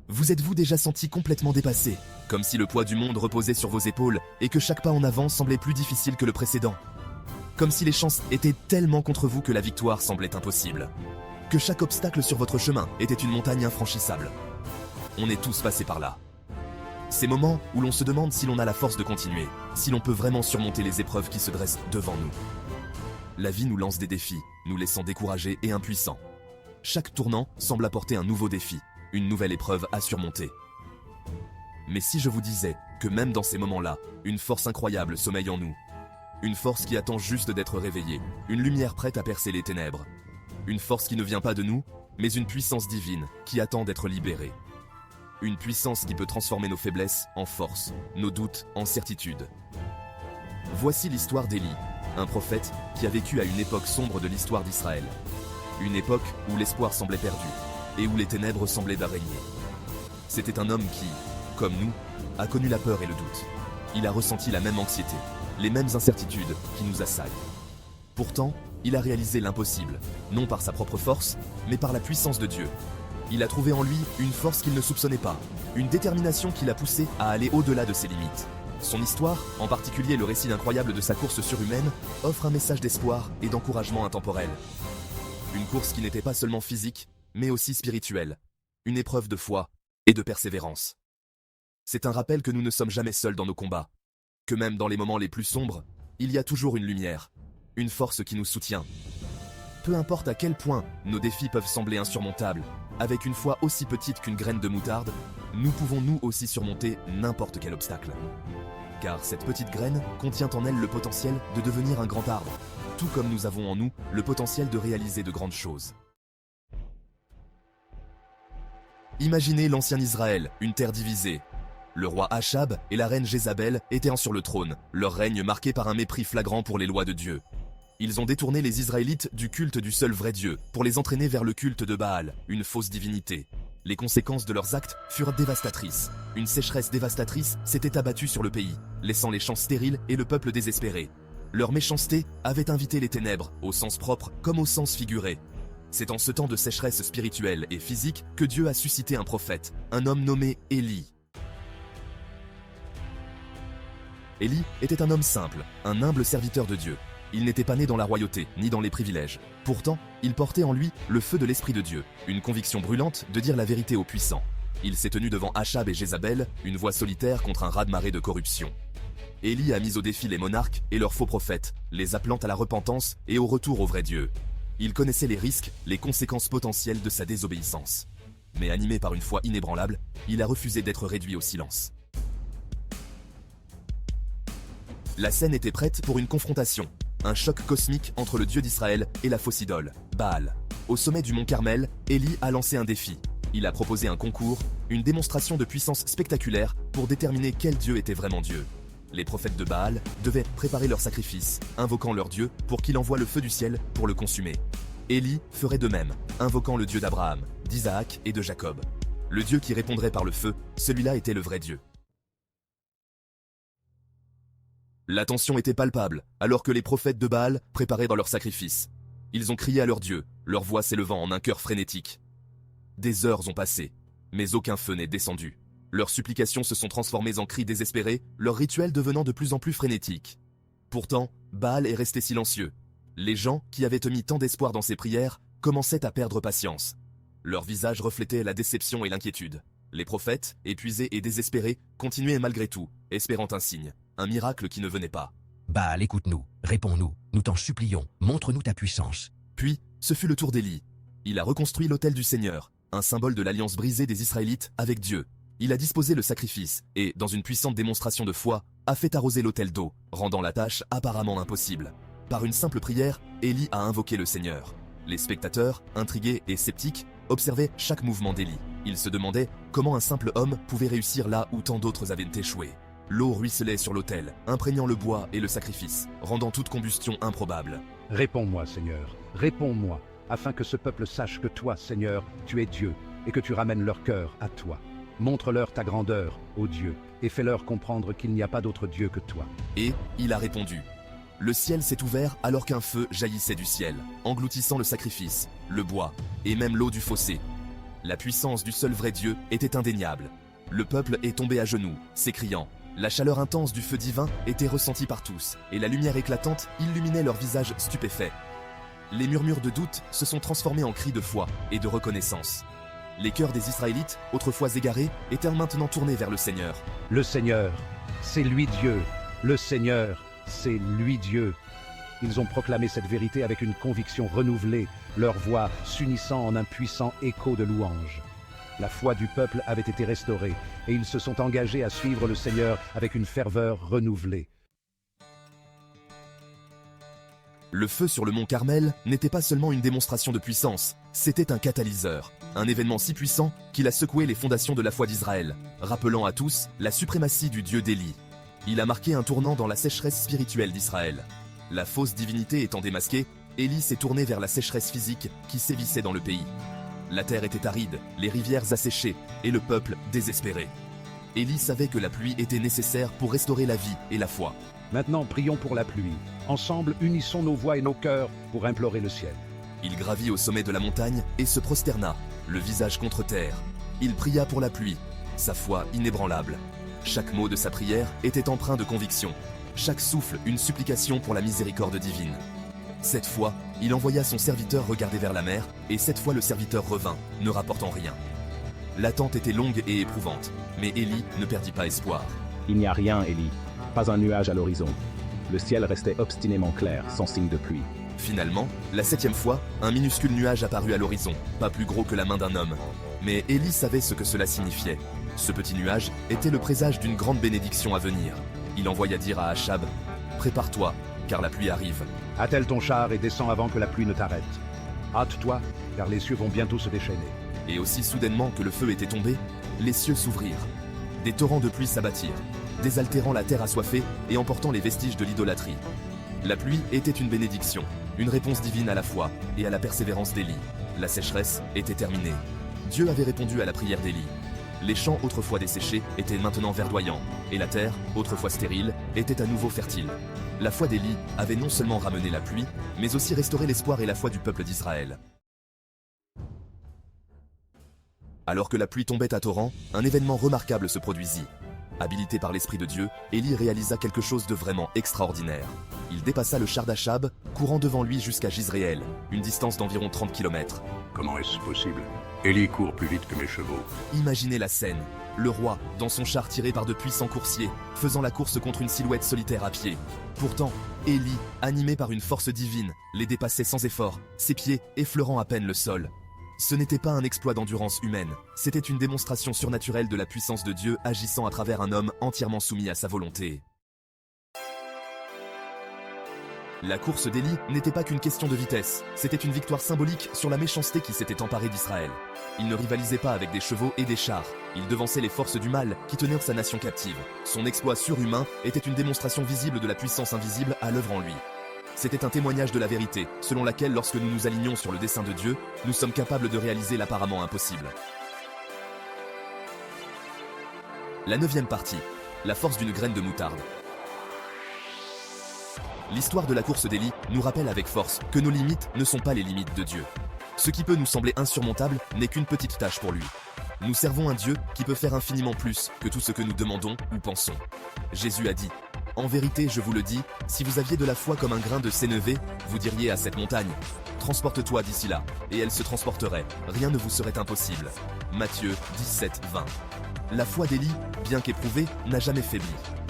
Vous êtes-vous déjà senti complètement dépassé, comme si le poids du monde reposait sur vos épaules et que chaque pas en avant semblait plus difficile que le précédent? Comme si les chances étaient tellement contre vous que la victoire semblait impossible. Que chaque obstacle sur votre chemin était une montagne infranchissable. On est tous passés par là. Ces moments où l'on se demande si l'on a la force de continuer, si l'on peut vraiment surmonter les épreuves qui se dressent devant nous. La vie nous lance des défis, nous laissant découragés et impuissants. Chaque tournant semble apporter un nouveau défi, une nouvelle épreuve à surmonter. Mais si je vous disais que même dans ces moments-là, une force incroyable sommeille en nous, une force qui attend juste d'être réveillée, une lumière prête à percer les ténèbres, une force qui ne vient pas de nous, mais une puissance divine qui attend d'être libérée. Une puissance qui peut transformer nos faiblesses en force, nos doutes en certitude. Voici l'histoire d'Élie, un prophète qui a vécu à une époque sombre de l'histoire d'Israël. Une époque où l'espoir semblait perdu et où les ténèbres semblaient régner. C'était un homme qui, comme nous, a connu la peur et le doute. Il a ressenti la même anxiété, les mêmes incertitudes qui nous assaillent. Pourtant, il a réalisé l'impossible, non par sa propre force, mais par la puissance de Dieu. Il a trouvé en lui une force qu'il ne soupçonnait pas, une détermination qui l'a poussé à aller au-delà de ses limites. Son histoire, en particulier le récit incroyable de sa course surhumaine, offre un message d'espoir et d'encouragement intemporel. Une course qui n'était pas seulement physique, mais aussi spirituelle. Une épreuve de foi et de persévérance. C'est un rappel que nous ne sommes jamais seuls dans nos combats, que même dans les moments les plus sombres, il y a toujours une lumière, une force qui nous soutient. Peu importe à quel point nos défis peuvent sembler insurmontables, avec une foi aussi petite qu'une graine de moutarde, nous pouvons nous aussi surmonter n'importe quel obstacle. Car cette petite graine contient en elle le potentiel de devenir un grand arbre, tout comme nous avons en nous le potentiel de réaliser de grandes choses. Imaginez l'ancien Israël, une terre divisée. Le roi Achab et la reine Jézabel étaient sur le trône, leur règne marqué par un mépris flagrant pour les lois de Dieu. Ils ont détourné les Israélites du culte du seul vrai Dieu pour les entraîner vers le culte de Baal, une fausse divinité. Les conséquences de leurs actes furent dévastatrices. Une sécheresse dévastatrice s'était abattue sur le pays, laissant les champs stériles et le peuple désespéré. Leur méchanceté avait invité les ténèbres, au sens propre comme au sens figuré. C'est en ce temps de sécheresse spirituelle et physique que Dieu a suscité un prophète, un homme nommé Élie. Élie était un homme simple, un humble serviteur de Dieu. Il n'était pas né dans la royauté, ni dans les privilèges. Pourtant, il portait en lui le feu de l'Esprit de Dieu, une conviction brûlante de dire la vérité aux puissants. Il s'est tenu devant Achab et Jézabel, une voix solitaire contre un raz-de-marée de corruption. Élie a mis au défi les monarques et leurs faux prophètes, les appelant à la repentance et au retour au vrai Dieu. Il connaissait les risques, les conséquences potentielles de sa désobéissance. Mais animé par une foi inébranlable, il a refusé d'être réduit au silence. La scène était prête pour une confrontation. Un choc cosmique entre le Dieu d'Israël et la fausse idole, Baal. Au sommet du mont Carmel, Élie a lancé un défi. Il a proposé un concours, une démonstration de puissance spectaculaire pour déterminer quel Dieu était vraiment Dieu. Les prophètes de Baal devaient préparer leur sacrifice, invoquant leur Dieu pour qu'il envoie le feu du ciel pour le consumer. Élie ferait de même, invoquant le Dieu d'Abraham, d'Isaac et de Jacob. Le Dieu qui répondrait par le feu, celui-là était le vrai Dieu. La tension était palpable, alors que les prophètes de Baal préparaient dans leur sacrifice. Ils ont crié à leur Dieu, leur voix s'élevant en un chœur frénétique. Des heures ont passé, mais aucun feu n'est descendu. Leurs supplications se sont transformées en cris désespérés, leur rituel devenant de plus en plus frénétique. Pourtant, Baal est resté silencieux. Les gens qui avaient mis tant d'espoir dans ses prières commençaient à perdre patience. Leurs visages reflétaient la déception et l'inquiétude. Les prophètes, épuisés et désespérés, continuaient malgré tout, espérant un signe. Un miracle qui ne venait pas. Baal, écoute-nous, réponds-nous, nous t'en supplions, montre-nous ta puissance. Puis, ce fut le tour d'Élie. Il a reconstruit l'autel du Seigneur, un symbole de l'alliance brisée des Israélites avec Dieu. Il a disposé le sacrifice et, dans une puissante démonstration de foi, a fait arroser l'autel d'eau, rendant la tâche apparemment impossible. Par une simple prière, Élie a invoqué le Seigneur. Les spectateurs, intrigués et sceptiques, observaient chaque mouvement d'Élie. Ils se demandaient comment un simple homme pouvait réussir là où tant d'autres avaient échoué. L'eau ruisselait sur l'autel, imprégnant le bois et le sacrifice, rendant toute combustion improbable. Réponds-moi, Seigneur, réponds-moi, afin que ce peuple sache que toi, Seigneur, tu es Dieu, et que tu ramènes leur cœur à toi. Montre-leur ta grandeur, ô Dieu, et fais-leur comprendre qu'il n'y a pas d'autre Dieu que toi. Et il a répondu. Le ciel s'est ouvert alors qu'un feu jaillissait du ciel, engloutissant le sacrifice, le bois, et même l'eau du fossé. La puissance du seul vrai Dieu était indéniable. Le peuple est tombé à genoux, s'écriant. La chaleur intense du feu divin était ressentie par tous, et la lumière éclatante illuminait leurs visages stupéfaits. Les murmures de doute se sont transformés en cris de foi et de reconnaissance. Les cœurs des Israélites, autrefois égarés, étaient maintenant tournés vers le Seigneur. Le Seigneur, c'est lui Dieu. Le Seigneur, c'est lui Dieu. Ils ont proclamé cette vérité avec une conviction renouvelée, leur voix s'unissant en un puissant écho de louange. La foi du peuple avait été restaurée, et ils se sont engagés à suivre le Seigneur avec une ferveur renouvelée. Le feu sur le mont Carmel n'était pas seulement une démonstration de puissance, c'était un catalyseur, un événement si puissant qu'il a secoué les fondations de la foi d'Israël, rappelant à tous la suprématie du Dieu d'Élie. Il a marqué un tournant dans la sécheresse spirituelle d'Israël. La fausse divinité étant démasquée, Élie s'est tourné vers la sécheresse physique qui sévissait dans le pays. La terre était aride, les rivières asséchées et le peuple désespéré. Élie savait que la pluie était nécessaire pour restaurer la vie et la foi. Maintenant, prions pour la pluie. Ensemble, unissons nos voix et nos cœurs pour implorer le ciel. Il gravit au sommet de la montagne et se prosterna, le visage contre terre. Il pria pour la pluie, sa foi inébranlable. Chaque mot de sa prière était empreint de conviction. Chaque souffle une supplication pour la miséricorde divine. Cette fois, il envoya son serviteur regarder vers la mer, et cette fois le serviteur revint, ne rapportant rien. L'attente était longue et éprouvante, mais Élie ne perdit pas espoir. Il n'y a rien, Élie. Pas un nuage à l'horizon. Le ciel restait obstinément clair, sans signe de pluie. Finalement, la 7e fois, un minuscule nuage apparut à l'horizon, pas plus gros que la main d'un homme. Mais Élie savait ce que cela signifiait. Ce petit nuage était le présage d'une grande bénédiction à venir. Il envoya dire à Achab, « Prépare-toi, car la pluie arrive. » Attelle ton char et descends avant que la pluie ne t'arrête. Hâte-toi, car les cieux vont bientôt se déchaîner. Et aussi soudainement que le feu était tombé, les cieux s'ouvrirent. Des torrents de pluie s'abattirent, désaltérant la terre assoiffée et emportant les vestiges de l'idolâtrie. La pluie était une bénédiction, une réponse divine à la foi et à la persévérance d'Élie. La sécheresse était terminée. Dieu avait répondu à la prière d'Élie. Les champs autrefois desséchés étaient maintenant verdoyants, et la terre, autrefois stérile, était à nouveau fertile. La foi d'Élie avait non seulement ramené la pluie, mais aussi restauré l'espoir et la foi du peuple d'Israël. Alors que la pluie tombait à torrents, un événement remarquable se produisit. Habilité par l'Esprit de Dieu, Élie réalisa quelque chose de vraiment extraordinaire. Il dépassa le char d'Achab, courant devant lui jusqu'à Jizréel, une distance d'environ 30 km. Comment est-ce possible? Élie court plus vite que mes chevaux. Imaginez la scène. Le roi, dans son char tiré par de puissants coursiers, faisant la course contre une silhouette solitaire à pied. Pourtant, Élie, animé par une force divine, les dépassait sans effort, ses pieds effleurant à peine le sol. Ce n'était pas un exploit d'endurance humaine, c'était une démonstration surnaturelle de la puissance de Dieu agissant à travers un homme entièrement soumis à sa volonté. La course d'Élie n'était pas qu'une question de vitesse, c'était une victoire symbolique sur la méchanceté qui s'était emparée d'Israël. Il ne rivalisait pas avec des chevaux et des chars, il devançait les forces du mal qui tenaient sa nation captive. Son exploit surhumain était une démonstration visible de la puissance invisible à l'œuvre en lui. C'était un témoignage de la vérité, selon laquelle lorsque nous nous alignons sur le dessein de Dieu, nous sommes capables de réaliser l'apparemment impossible. La 9e partie, la force d'une graine de moutarde. L'histoire de la course d'Élie nous rappelle avec force que nos limites ne sont pas les limites de Dieu. Ce qui peut nous sembler insurmontable n'est qu'une petite tâche pour lui. Nous servons un Dieu qui peut faire infiniment plus que tout ce que nous demandons ou pensons. Jésus a dit « En vérité, je vous le dis, si vous aviez de la foi comme un grain de sénévé, vous diriez à cette montagne « Transporte-toi d'ici là », et elle se transporterait, rien ne vous serait impossible. » Matthieu 17, 20. La foi d'Élie, bien qu'éprouvée, n'a jamais faibli.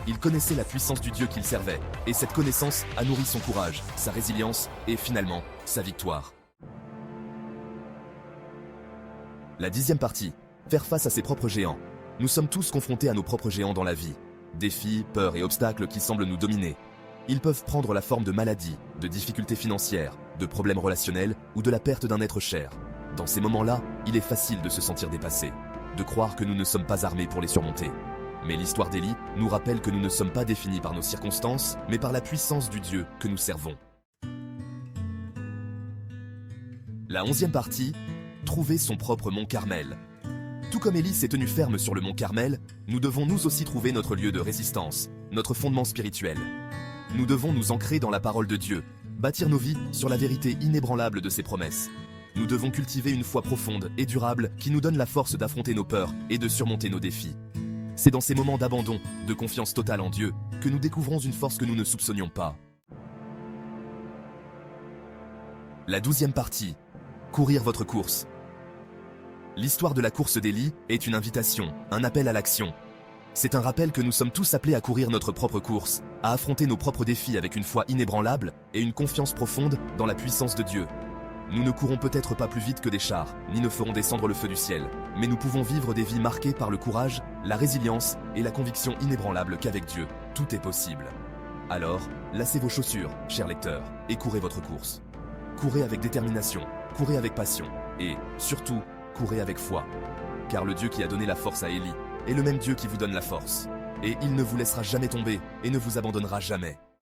Il connaissait la puissance du Dieu qu'il servait, et cette connaissance a nourri son courage, sa résilience et finalement, sa victoire. La 10e partie, faire face à ses propres géants. Nous sommes tous confrontés à nos propres géants dans la vie. Défis, peurs et obstacles qui semblent nous dominer. Ils peuvent prendre la forme de maladies, de difficultés financières, de problèmes relationnels ou de la perte d'un être cher. Dans ces moments-là, il est facile de se sentir dépassé, de croire que nous ne sommes pas armés pour les surmonter. Mais l'histoire d'Élie nous rappelle que nous ne sommes pas définis par nos circonstances, mais par la puissance du Dieu que nous servons. La 11e partie, trouver son propre mont Carmel. Tout comme Élie s'est tenu ferme sur le mont Carmel, nous devons nous aussi trouver notre lieu de résistance, notre fondement spirituel. Nous devons nous ancrer dans la parole de Dieu, bâtir nos vies sur la vérité inébranlable de ses promesses. Nous devons cultiver une foi profonde et durable qui nous donne la force d'affronter nos peurs et de surmonter nos défis. C'est dans ces moments d'abandon, de confiance totale en Dieu, que nous découvrons une force que nous ne soupçonnions pas. La 12e partie. Courir votre course. L'histoire de la course d'Élie est une invitation, un appel à l'action. C'est un rappel que nous sommes tous appelés à courir notre propre course, à affronter nos propres défis avec une foi inébranlable et une confiance profonde dans la puissance de Dieu. Nous ne courons peut-être pas plus vite que des chars, ni ne ferons descendre le feu du ciel, mais nous pouvons vivre des vies marquées par le courage, la résilience et la conviction inébranlable qu'avec Dieu, tout est possible. Alors, lacez vos chaussures, chers lecteurs, et courez votre course. Courez avec détermination, courez avec passion, et, surtout, courez avec foi. Car le Dieu qui a donné la force à Élie est le même Dieu qui vous donne la force. Et il ne vous laissera jamais tomber et ne vous abandonnera jamais.